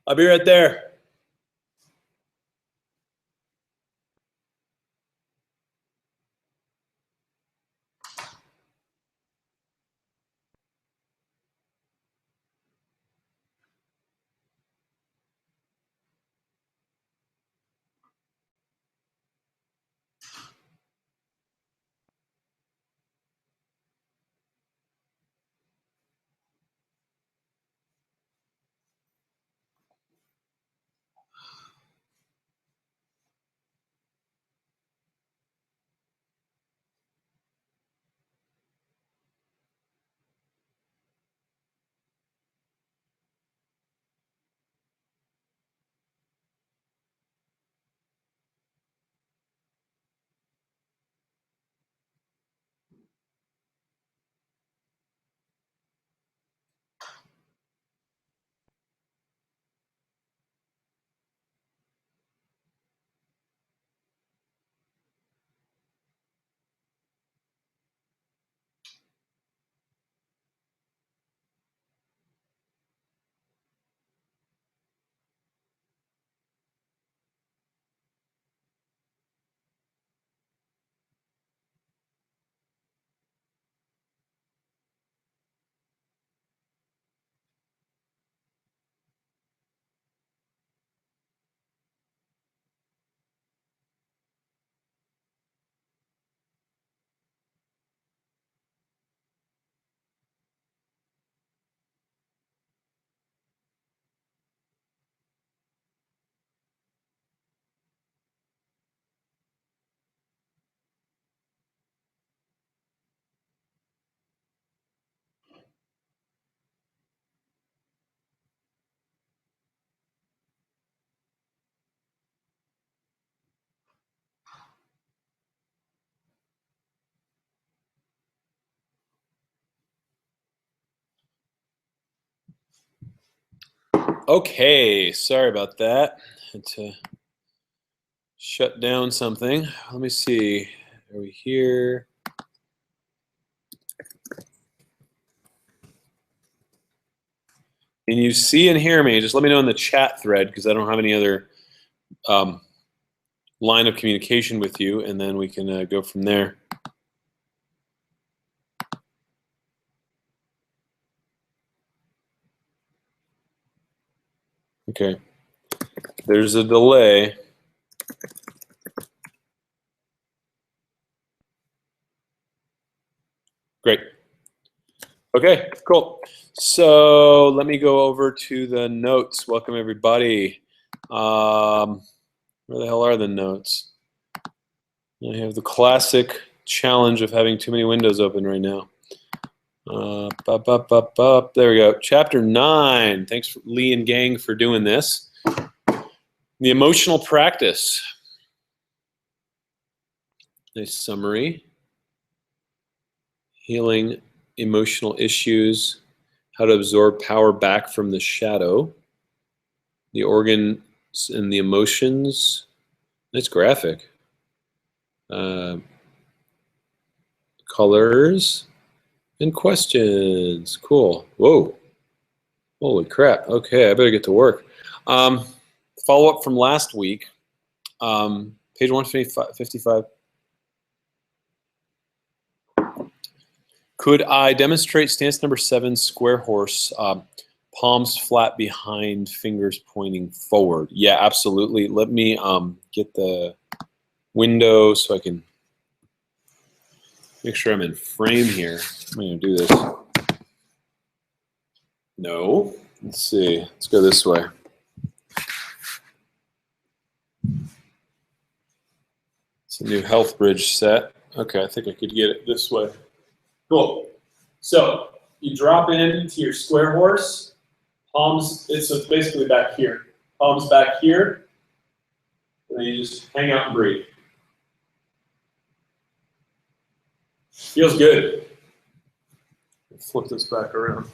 I'll be right there. Okay, sorry about that. Had to shut down something. Let me see. Are we here? Can you see and hear me? Just let me know in the chat thread because I don't have any other line of communication with you, and then we can go from there. Okay. There's a delay. Great. Okay, cool. So let me go over to the notes. Welcome, everybody. Where the hell are the notes? I have the classic challenge of having too many windows open right now. There we go. Chapter 9. Thanks, Lee and gang, for doing this. The emotional practice. Nice summary. Healing emotional issues. How to absorb power back from the shadow. The organs and the emotions. Nice graphic. Colors and questions. Cool. Whoa. Holy crap. Okay, I better get to work. Follow up from last week. Page 155. Could I demonstrate stance number 7, square horse, palms flat behind, fingers pointing forward? Yeah, absolutely. Let me get the window so I can make sure I'm in frame here. I'm going to do this. No. Let's see. Let's go this way. It's a new Health Bridge set. Okay, I think I could get it this way. Cool. So you drop in into your square horse. Palms, so it's basically back here. Palms back here. And then you just hang out and breathe. Feels good. Flip this back around.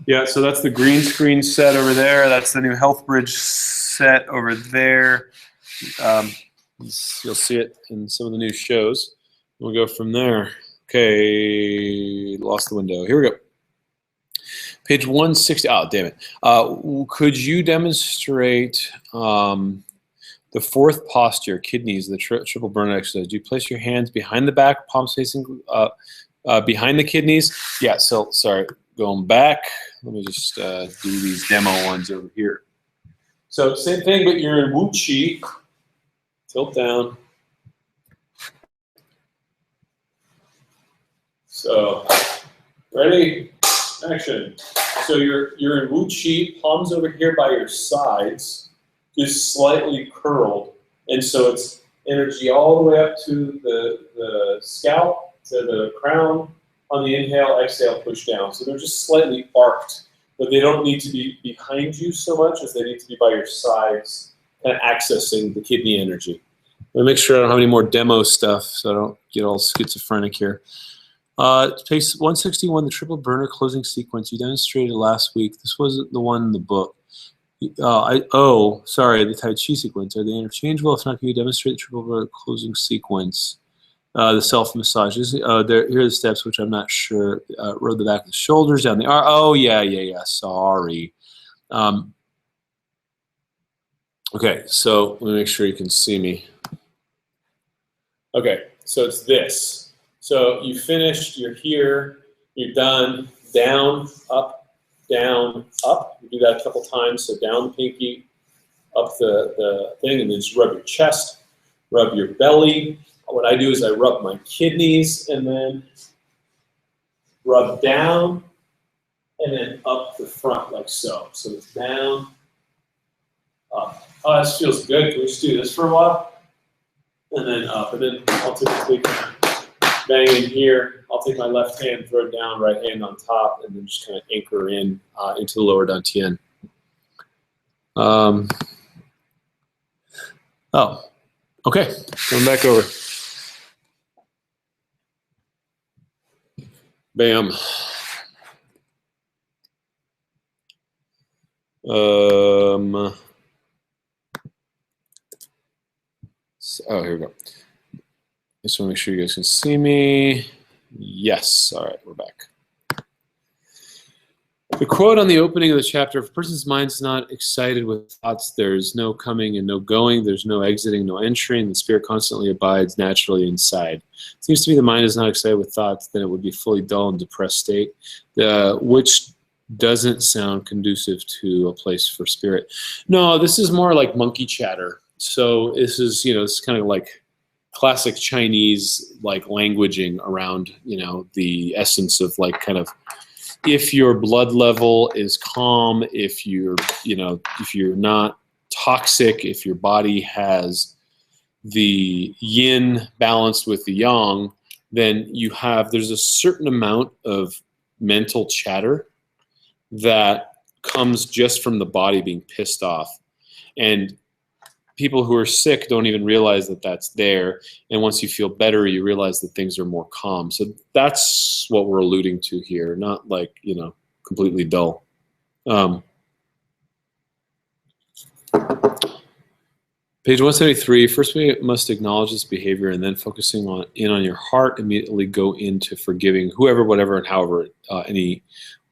Yeah, so that's the green screen set over there. That's the new Health Bridge set over there. You'll see it in some of the new shows. We'll go from there. Okay, lost the window. Here we go. Page 160. Oh, damn it. Could you demonstrate the fourth posture, kidneys, the triple burnout exercise? Do you place your hands behind the back, palms facing behind the kidneys? Yeah, so sorry, going back. Let me just do these demo ones over here. So same thing, but you're in Wu Chi. Tilt down. So, ready? Action. So you're in Wu Chi, palms over here by your sides, just slightly curled. And so it's energy all the way up to the scalp, to the crown. On the inhale, exhale, push down. So they're just slightly arced, but they don't need to be behind you so much as they need to be by your sides, kind of accessing the kidney energy. Let me make sure I don't have any more demo stuff so I don't get all schizophrenic here. Page 161, the triple burner closing sequence you demonstrated last week. This wasn't the one in the book. Sorry, the Tai Chi sequence. Are they interchangeable? If not, can you demonstrate the triple burner closing sequence? The self massages. Here are the steps, which I'm not sure. Roll the back of the shoulders, down the arm. Oh, yeah. Sorry. Okay, so let me make sure you can see me. Okay, so it's this. So you finished, you're here, you're done, down, up, down, up. You do that a couple times, so down the pinky, up the thing, and then just rub your chest, rub your belly. What I do is I rub my kidneys and then rub down and then up the front like so. So it's down, up. Oh, this feels good. Can we just do this for a while? And then up, and then I'll typically bang in here. I'll take my left hand, throw it down, right hand on top, and then just kind of anchor in into the lower dantian. Okay, coming back over. Bam. Here we go. Just want to make sure you guys can see me. Yes. All right, we're back. The quote on the opening of the chapter, if a person's mind is not excited with thoughts, there's no coming and no going, there's no exiting, no entering, the spirit constantly abides naturally inside. It seems to me the mind is not excited with thoughts, then it would be fully dull and depressed state, which doesn't sound conducive to a place for spirit. No, this is more like monkey chatter. So this is, it's kind of like classic Chinese like languaging around, the essence of like kind of, if your blood level is calm, if you're not toxic, if your body has the yin balanced with the yang, then there's a certain amount of mental chatter that comes just from the body being pissed off. And people who are sick don't even realize that that's there. And once you feel better, you realize that things are more calm. So that's what we're alluding to here, not like, completely dull. Page 173, first we must acknowledge this behavior and then focusing in on your heart, immediately go into forgiving whoever, whatever, and however anyone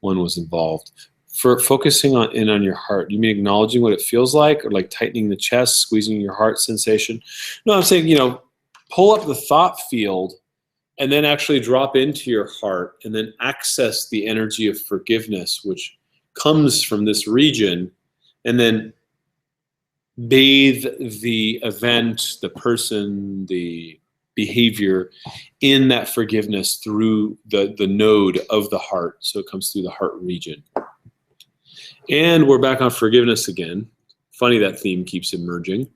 was involved. For focusing in on your heart, you mean acknowledging what it feels like, or like tightening the chest, squeezing your heart sensation? No, I'm saying, pull up the thought field and then actually drop into your heart and then access the energy of forgiveness, which comes from this region, and then bathe the event, the person, the behavior in that forgiveness through the node of the heart. So it comes through the heart region. And we're back on forgiveness again. Funny that theme keeps emerging.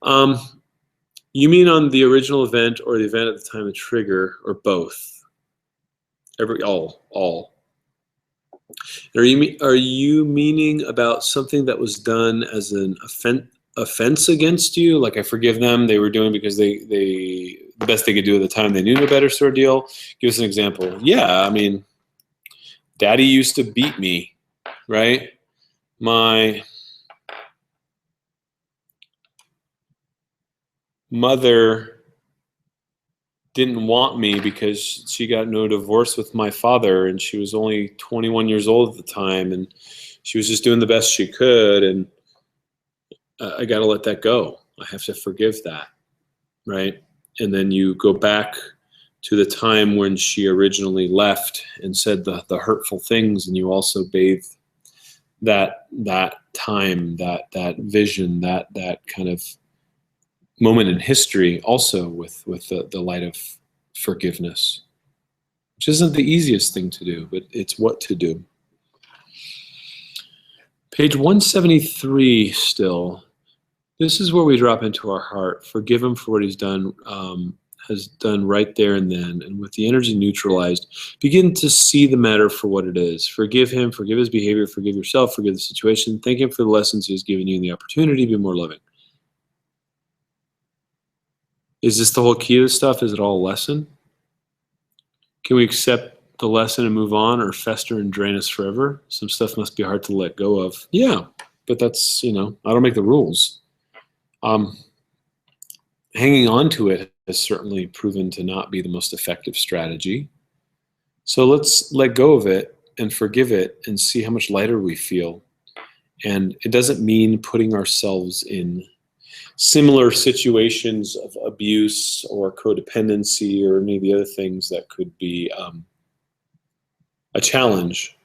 You mean on the original event or the event at the time of trigger, or both? All. Are you meaning about something that was done as an offense against you? Like, I forgive them, they were doing because they the best they could do at the time, they knew no better sort of deal? Give us an example. Yeah, I mean, Daddy used to beat me, right? My mother didn't want me because she got no divorce with my father, and she was only 21 years old at the time, and she was just doing the best she could, and I got to let that go. I have to forgive that, right? And then you go back to the time when she originally left and said the hurtful things, and you also bathe that time, that vision, that kind of moment in history also with the light of forgiveness, which isn't the easiest thing to do, but it's what to do. Page 173 still. This is where we drop into our heart. Forgive him for what he's done, has done right there and then. And with the energy neutralized, begin to see the matter for what it is. Forgive him, forgive his behavior, forgive yourself, forgive the situation. Thank him for the lessons he has given you and the opportunity to be more loving. Is this the whole key to this stuff? Is it all a lesson? Can we accept the lesson and move on, or fester and drain us forever? Some stuff must be hard to let go of. Yeah, but that's, I don't make the rules. Hanging on to it has certainly proven to not be the most effective strategy. So let's let go of it and forgive it and see how much lighter we feel. And it doesn't mean putting ourselves in similar situations of abuse or codependency or any of the other things that could be a challenge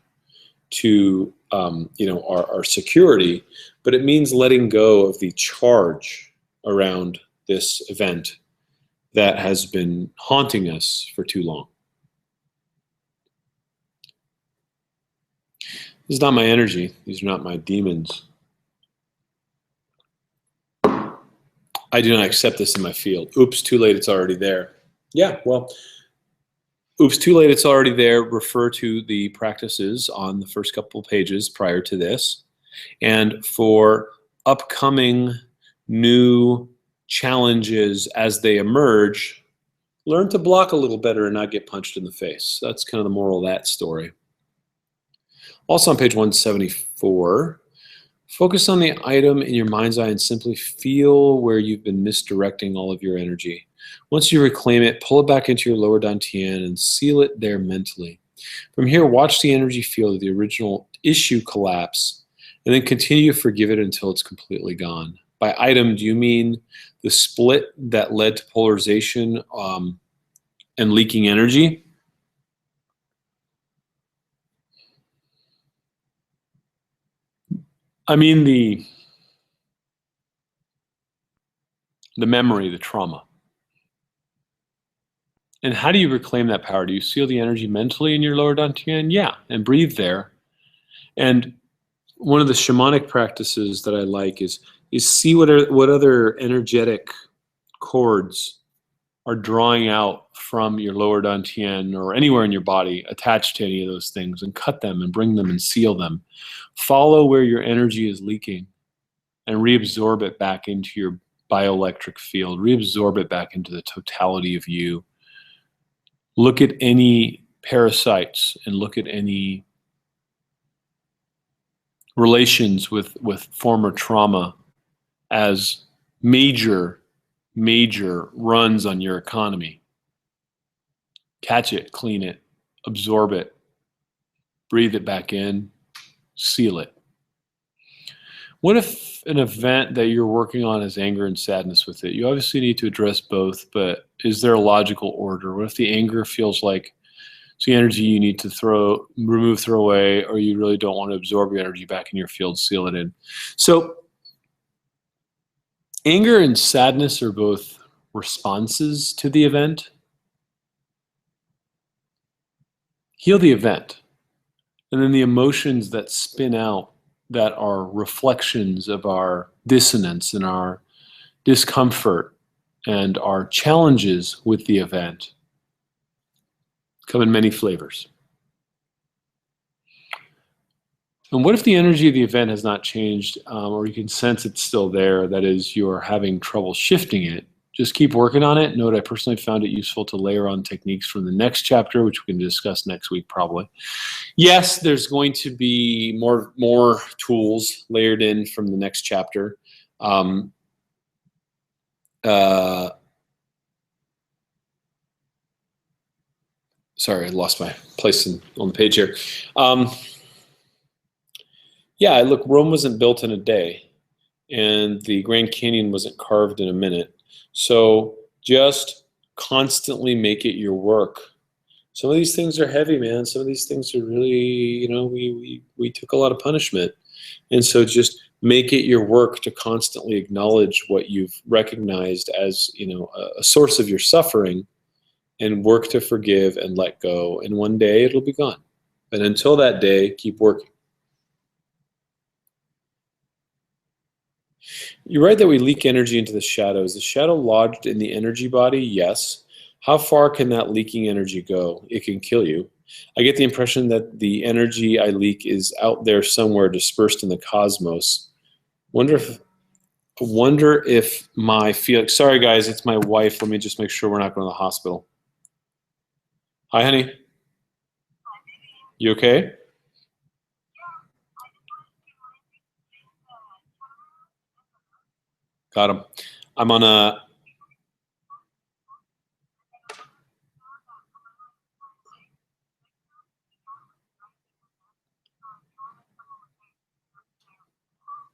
to our security, but it means letting go of the charge around this event that has been haunting us for too long. This is not my energy. These are not my demons. I do not accept this in my field. Oops, too late, it's already there. Yeah, well, oops, too late, it's already there. Refer to the practices on the first couple of pages prior to this. And for upcoming new challenges as they emerge, learn to block a little better and not get punched in the face. That's kind of the moral of that story. Also on page 174, focus on the item in your mind's eye and simply feel where you've been misdirecting all of your energy. Once you reclaim it, pull it back into your lower dantian and seal it there mentally. From here, watch the energy field of the original issue collapse, and then continue to forgive it until it's completely gone. By item, do you mean the split that led to polarization and leaking energy? I mean the memory, the trauma. And how do you reclaim that power? Do you seal the energy mentally in your lower dantian? Yeah, and breathe there. And one of the shamanic practices that I like is see what other energetic cords are drawing out from your lower dantian or anywhere in your body attached to any of those things, and cut them and bring them and seal them. Follow where your energy is leaking and reabsorb it back into your bioelectric field. Reabsorb it back into the totality of you. Look at any parasites and look at any relations with former trauma as major runs on your economy. Catch it, clean it, absorb it, breathe it back in, seal it. What if an event that you're working on has anger and sadness with it? You obviously need to address both, but is there a logical order? What if the anger feels like it's the energy you need to throw away, or you really don't want to absorb your energy back in your field, seal it in? So anger and sadness are both responses to the event. Heal the event. And then the emotions that spin out that are reflections of our dissonance and our discomfort and our challenges with the event come in many flavors. And what if the energy of the event has not changed, or you can sense it's still there, that is, you're having trouble shifting it? Just keep working on it. Note I personally found it useful to layer on techniques from the next chapter, which we can discuss next week probably. Yes, there's going to be more tools layered in from the next chapter. Sorry, I lost my place on the page here. Yeah, look, Rome wasn't built in a day, and the Grand Canyon wasn't carved in a minute. So just constantly make it your work. Some of these things are heavy, man. Some of these things are really, we took a lot of punishment. And so just make it your work to constantly acknowledge what you've recognized as, a source of your suffering, and work to forgive and let go. And one day it'll be gone. But until that day, keep working. You're right that we leak energy into the shadow. Is the shadow lodged in the energy body? Yes. How far can that leaking energy go? It can kill you. I get the impression that the energy I leak is out there somewhere dispersed in the cosmos. Wonder if my feel. Sorry guys, it's my wife. Let me just make sure we're not going to the hospital. Hi honey. You okay? Got him. I'm on a.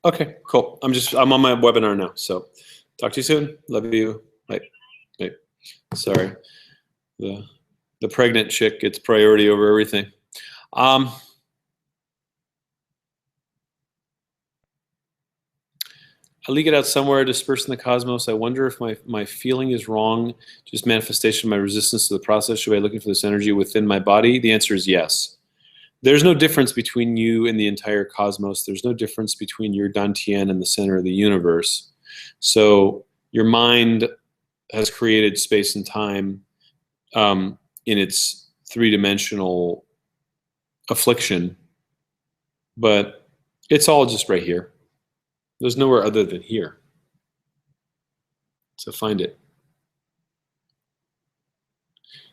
Okay, cool. I'm on my webinar now. So talk to you soon. Love you. Bye. Bye. Sorry. The pregnant chick gets priority over everything. I leak it out somewhere, dispersed in the cosmos. I wonder if my feeling is wrong, just manifestation of my resistance to the process. Should I be looking for this energy within my body? The answer is yes. There's no difference between you and the entire cosmos. There's no difference between your Dantian and the center of the universe. So your mind has created space and time in its three-dimensional affliction, but it's all just right here. There's nowhere other than here. So find it.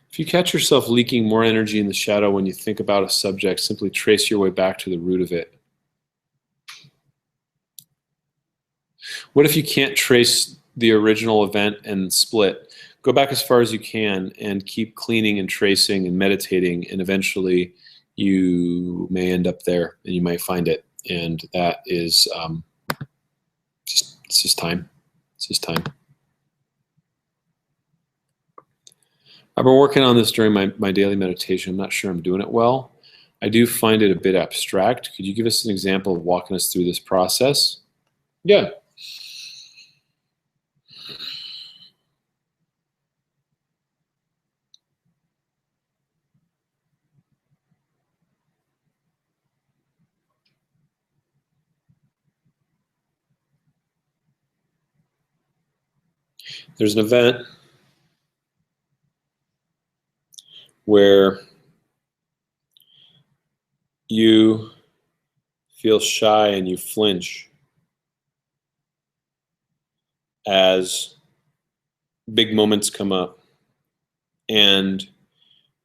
If you catch yourself leaking more energy in the shadow when you think about a subject, simply trace your way back to the root of it. What if you can't trace the original event and split? Go back as far as you can and keep cleaning and tracing and meditating, and eventually you may end up there and you might find it. And that is it's just time. It's just time. I've been working on this during my daily meditation. I'm not sure I'm doing it well. I do find it a bit abstract. Could you give us an example of walking us through this process? Yeah. There's an event where you feel shy and you flinch as big moments come up, and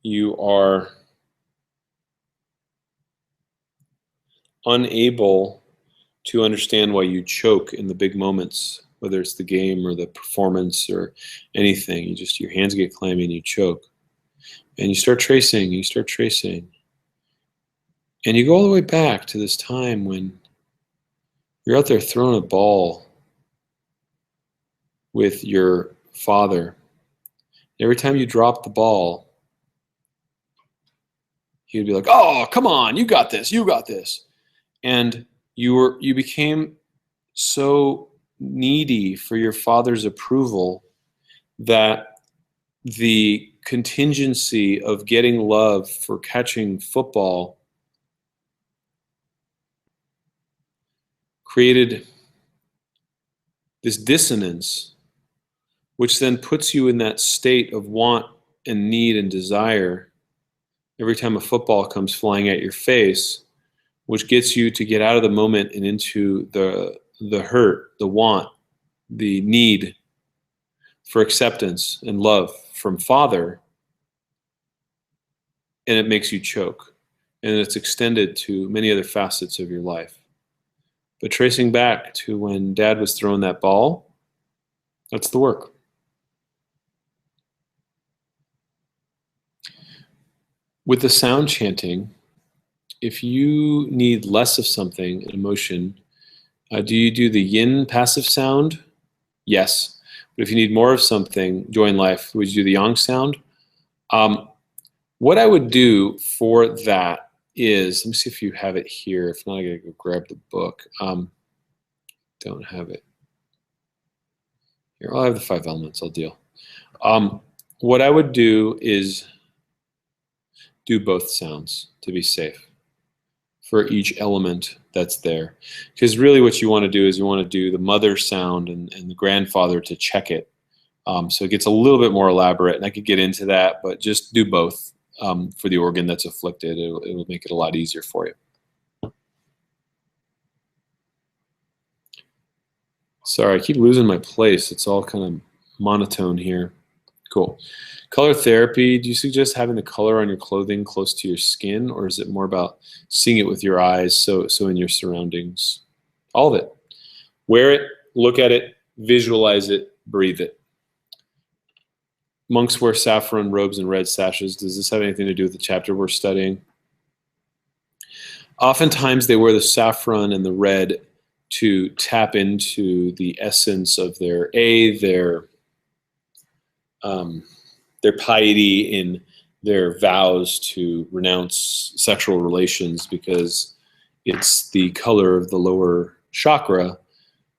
you are unable to understand why you choke in the big moments, whether it's the game or the performance or anything. Your hands get clammy and you choke. And you start tracing, and you go all the way back to this time when you're out there throwing a ball with your father. Every time you drop the ball, he would be like, "Oh, come on, you got this, you got this." And you became so needy for your father's approval that the contingency of getting love for catching football created this dissonance, which then puts you in that state of want and need and desire every time a football comes flying at your face, which gets you to get out of the moment and into the hurt, the want, the need for acceptance and love from Father, and it makes you choke. And it's extended to many other facets of your life. But tracing back to when Dad was throwing that ball, that's the work. with the sound chanting, if you need less of something, an emotion, do you do the yin passive sound? Yes. But if you need more of something, joy in life, would you do the yang sound? What I would do for that is, let me see if you have it here. If not, I gotta go grab the book. Don't have it. Here, I'll have the 5 elements, I'll deal. What I would do is do both sounds to be safe for each element that's there. Because really what you want to do is you want to do the mother sound and the grandfather to check it. So it gets a little bit more elaborate, and I could get into that, but just do both for the organ that's afflicted. It will make it a lot easier for you. Sorry, I keep losing my place. It's all kind of monotone here. Cool. Color therapy, do you suggest having the color on your clothing close to your skin, or is it more about seeing it with your eyes, so in your surroundings? All of it. Wear it, look at it, visualize it, breathe it. Monks wear saffron robes and red sashes. Does this have anything to do with the chapter we're studying? Oftentimes they wear the saffron and the red to tap into the essence of their piety in their vows to renounce sexual relations, because it's the color of the lower chakra,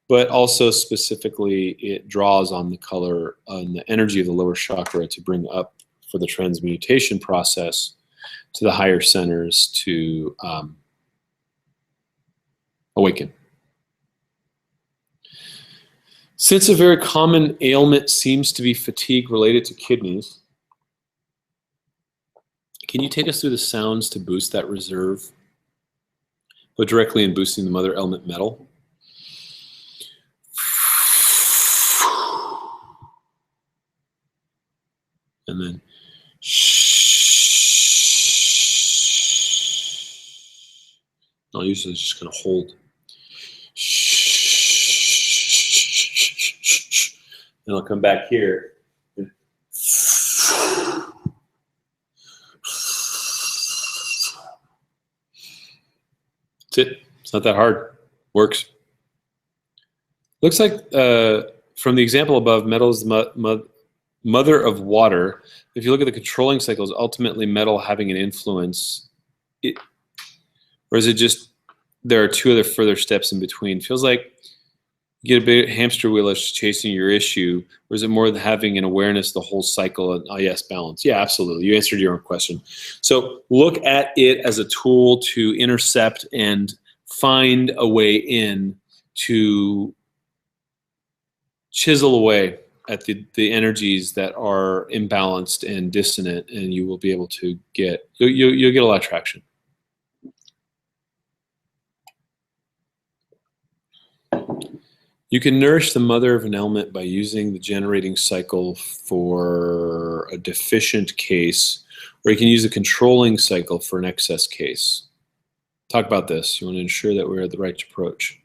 but also specifically it draws on the color and the energy of the lower chakra to bring up for the transmutation process to the higher centers to awaken. Since a very common ailment seems to be fatigue related to kidneys, can you take us through the sounds to boost that reserve, but directly in boosting the mother element metal? And then I'll usually just kind of hold. And I'll come back here. That's it. It's not that hard. Works. Looks like from the example above, metal is the mother of water. If you look at the controlling cycles, ultimately metal having an influence, or is it just there are 2 other further steps in between? Feels like you get a big hamster wheel that's chasing your issue, or is it more than having an awareness the whole cycle? And, oh yes, balance. Yeah, absolutely. You answered your own question. So look at it as a tool to intercept and find a way in to chisel away at the energies that are imbalanced and dissonant, and you will be able to get, you'll get a lot of traction. You can nourish the mother of an element by using the generating cycle for a deficient case, or you can use a controlling cycle for an excess case. Talk about this. You want to ensure that we're at the right approach.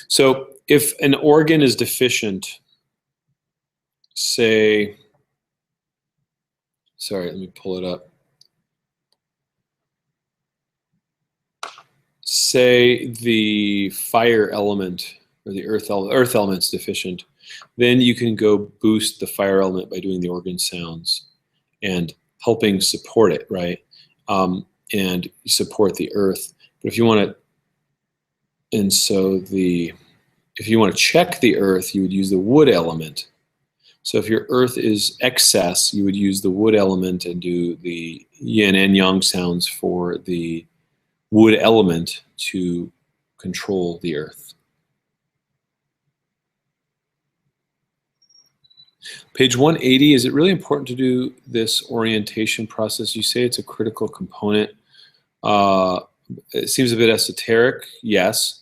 So if an organ is deficient, say, sorry, let me pull it up. Say the fire element or the earth element's deficient, then you can go boost the fire element by doing the organ sounds and helping support it, right? And support the earth. But if you want to, and so if you want to check the earth, you would use the wood element. So if your earth is excess, you would use the wood element and do the yin and yang sounds for the wood element to control the earth. Page 180, is it really important to do this orientation process? You say it's a critical component. It seems a bit esoteric, yes.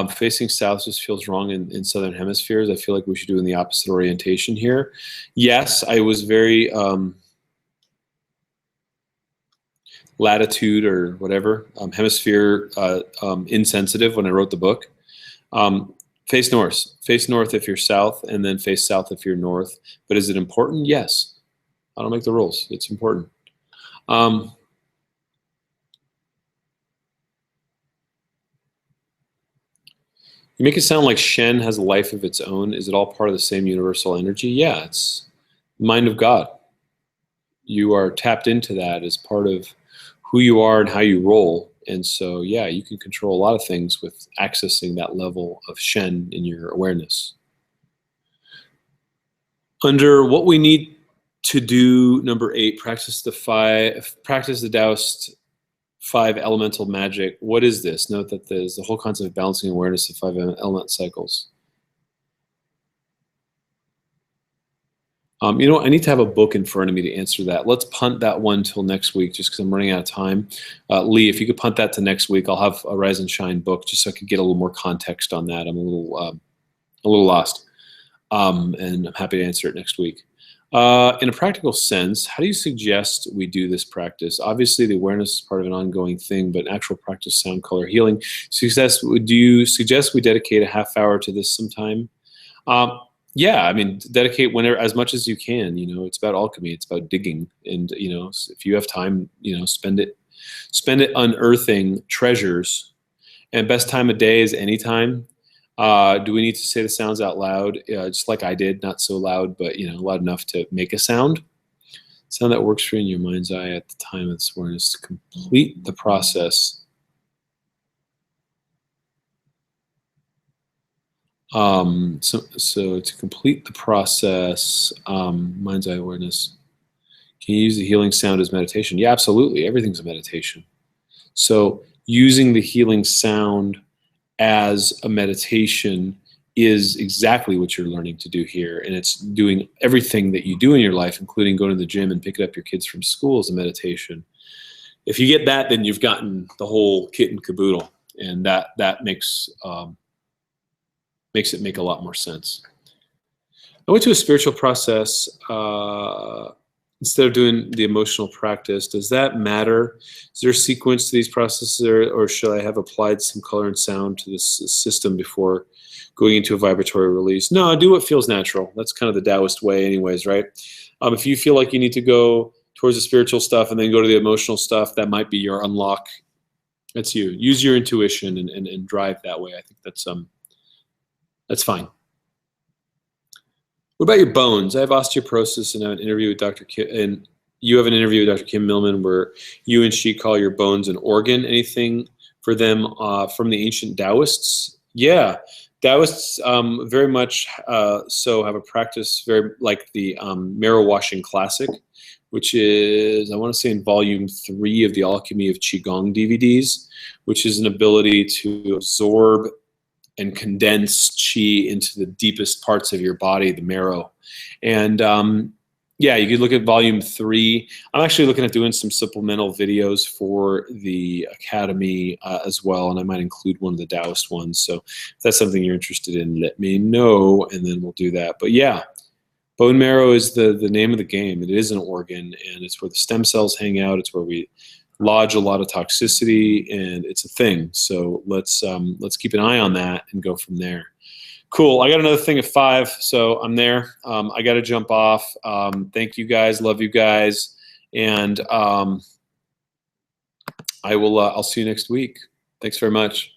Facing south just feels wrong in southern hemispheres. I feel like we should do in the opposite orientation here. Yes, I was very latitude or whatever, hemisphere insensitive when I wrote the book. Face north if you're south, and then face south if you're north. But is it important? Yes. I don't make the rules. It's important. You make it sound like Shen has a life of its own. Is it all part of the same universal energy? Yeah, it's the mind of God. You are tapped into that as part of who you are and how you roll. And so, yeah, you can control a lot of things with accessing that level of Shen in your awareness. Under what we need to do, number 8, practice the Taoist 5 elemental magic. What is this? Note that there's the whole concept of balancing awareness of 5 element cycles. You know, I need to have a book in front of me to answer that. Let's punt that one till next week, just because I'm running out of time. Lee, if you could punt that to next week, I'll have a Rise and Shine book just so I could get a little more context on that. I'm a little lost, and I'm happy to answer it next week. In a practical sense, how do you suggest we do this practice? Obviously, the awareness is part of an ongoing thing, but actual practice, sound, color, healing. Do you suggest we dedicate a half hour to this sometime? Yeah, I mean, dedicate whenever, as much as you can. You know, it's about alchemy. It's about digging, and you know, if you have time, you know, spend it unearthing treasures. And best time of day is anytime. Do we need to say the sounds out loud? Just like I did, not so loud, but you know, loud enough to make a sound. Sound that works for you in your mind's eye at the time of this awareness to complete the process. So to complete the process, mind's eye awareness, can you use the healing sound as meditation? Yeah, absolutely. Everything's a meditation. So using the healing sound as a meditation is exactly what you're learning to do here. And it's doing everything that you do in your life, including going to the gym and picking up your kids from school, as a meditation. If you get that, then you've gotten the whole kit and caboodle. And that makes it make a lot more sense. I went to a spiritual process instead of doing the emotional practice. Does that matter? Is there a sequence to these processes, or should I have applied some color and sound to this system before going into a vibratory release? No, do what feels natural. That's kind of the Taoist way anyways, right? If you feel like you need to go towards the spiritual stuff and then go to the emotional stuff, that might be your unlock. That's you. Use your intuition and drive that way. I think that's fine. What about your bones? I have osteoporosis, and I have an interview with Dr. Kim, and you have an interview with Dr. Kim Millman where you and she call your bones an organ. Anything for them from the ancient Taoists? Yeah, Taoists very much so have a practice very like the Marrow Washing Classic, which is, I want to say, in volume 3 of the Alchemy of Qigong DVDs, which is an ability to absorb and condense qi into the deepest parts of your body, the marrow. And yeah, you could look at volume 3. I'm actually looking at doing some supplemental videos for the Academy as well, and I might include one of the Taoist ones. So if that's something you're interested in, let me know, and then we'll do that. But yeah, bone marrow is the name of the game. It is an organ, and it's where the stem cells hang out. It's where we lodge a lot of toxicity, and it's a thing. So let's keep an eye on that and go from there. Cool. I got another thing at 5, so I'm there. I got to jump off. Thank you guys. Love you guys, and I will. I'll see you next week. Thanks very much.